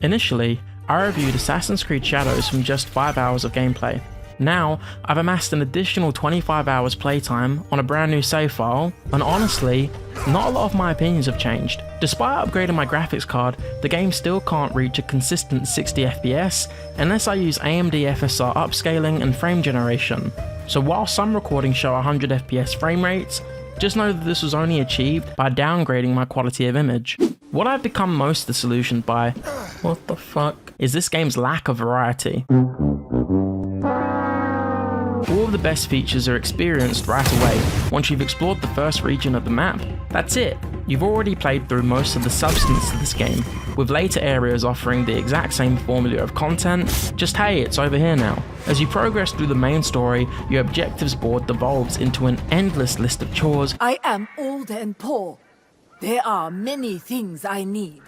Initially, I reviewed Assassin's Creed Shadows from just 5 hours of gameplay. Now, I've amassed an additional 25 hours playtime on a brand new save file, and honestly, not a lot of my opinions have changed. Despite upgrading my graphics card, the game still can't reach a consistent 60 FPS unless I use AMD FSR upscaling and frame generation. So while some recordings show 100 FPS frame rates, just know that this was only achieved by downgrading my quality of image. What I've become most disillusioned by, what the fuck, is this game's lack of variety. All of the best features are experienced right away once you've explored the first region of the map. That's it. You've already played through most of the substance of this game, with later areas offering the exact same formula of content, just hey, it's over here now. As you progress through the main story, your objectives board devolves into an endless list of chores. I am old and poor. There are many things I need.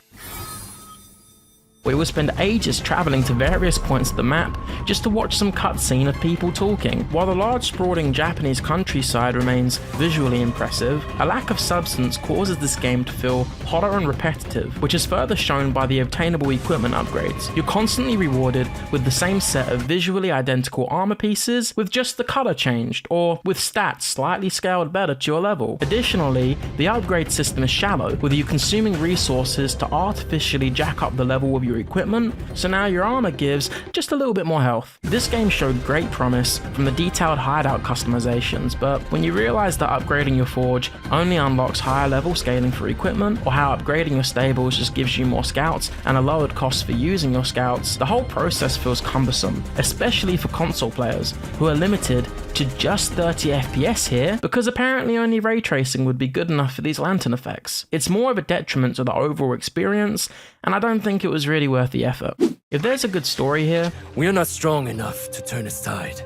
We will spend ages travelling to various points of the map just to watch some cutscene of people talking. While the large sprawling Japanese countryside remains visually impressive, a lack of substance causes this game to feel hotter and repetitive, which is further shown by the obtainable equipment upgrades. You're constantly rewarded with the same set of visually identical armor pieces with just the colour changed, or with stats slightly scaled better to your level. Additionally, the upgrade system is shallow, with you consuming resources to artificially jack up the level of your equipment, so now your armor gives just a little bit more health. This game showed great promise from the detailed hideout customizations, but when you realize that upgrading your forge only unlocks higher level scaling for equipment, or how upgrading your stables just gives you more scouts and a lowered cost for using your scouts, the whole process feels cumbersome, especially for console players who are limited to just 30 FPS here because apparently only ray tracing would be good enough for these lantern effects. It's more of a detriment to the overall experience, and I don't think it was really worth the effort. If there's a good story here, we are not strong enough to turn aside.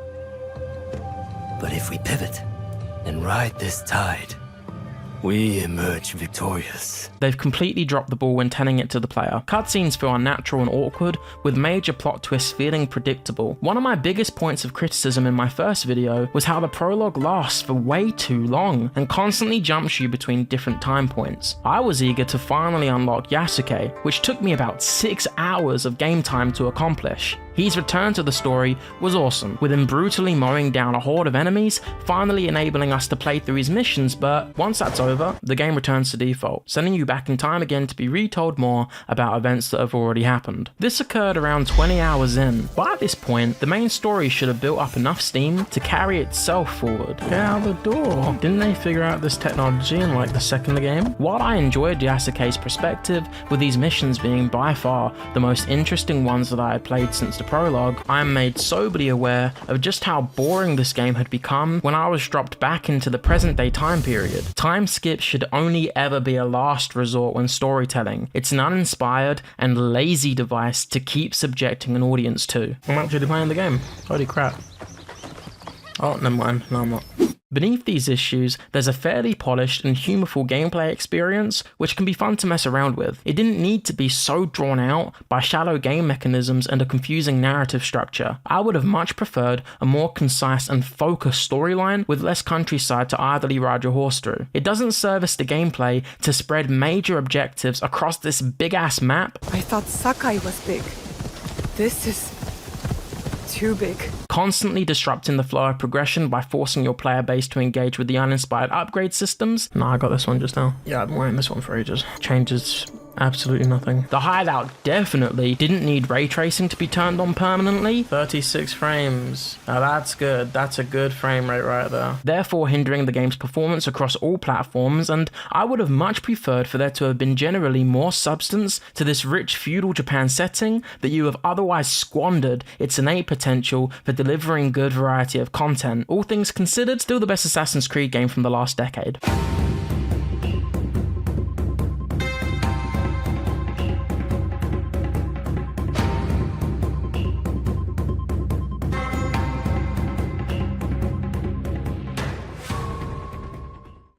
But if we pivot and ride this tide, we emerge victorious. They've completely dropped the ball when telling it to the player. Cutscenes feel unnatural and awkward, with major plot twists feeling predictable. One of my biggest points of criticism in my first video was how the prologue lasts for way too long and constantly jumps you between different time points. I was eager to finally unlock Yasuke, which took me about 6 hours of game time to accomplish. His return to the story was awesome, with him brutally mowing down a horde of enemies, finally enabling us to play through his missions, but once that's over, the game returns to default, sending you back in time again to be retold more about events that have already happened. This occurred around 20 hours in. By this point, the main story should have built up enough steam to carry itself forward. Get out the door. Didn't they figure out this technology in like the second game? While I enjoyed Yasuke's perspective, with these missions being by far the most interesting ones that I had played since the prologue, I am made soberly aware of just how boring this game had become when I was dropped back into the present day time period. Time skip should only ever be a last resort when storytelling. It's an uninspired and lazy device to keep subjecting an audience to. I'm actually playing the game. Holy crap. Oh, never mind. No, I'm not. Beneath these issues, there's a fairly polished and humorful gameplay experience which can be fun to mess around with. It didn't need to be so drawn out by shallow game mechanisms and a confusing narrative structure. I would have much preferred a more concise and focused storyline with less countryside to idly ride your horse through. It doesn't service the gameplay to spread major objectives across this big ass map. I thought Sakai was big. This is too big. Constantly disrupting the flow of progression by forcing your player base to engage with the uninspired upgrade systems. No, I got this one just now. Yeah, I've been wearing this one for ages. Changes absolutely nothing. The hideout definitely didn't need ray tracing to be turned on permanently. 36 frames. Now that's good. That's a good frame rate right there. Therefore hindering the game's performance across all platforms, and I would have much preferred for there to have been generally more substance to this rich feudal Japan setting that you have otherwise squandered its innate potential for delivering good variety of content. All things considered, still the best Assassin's Creed game from the last decade.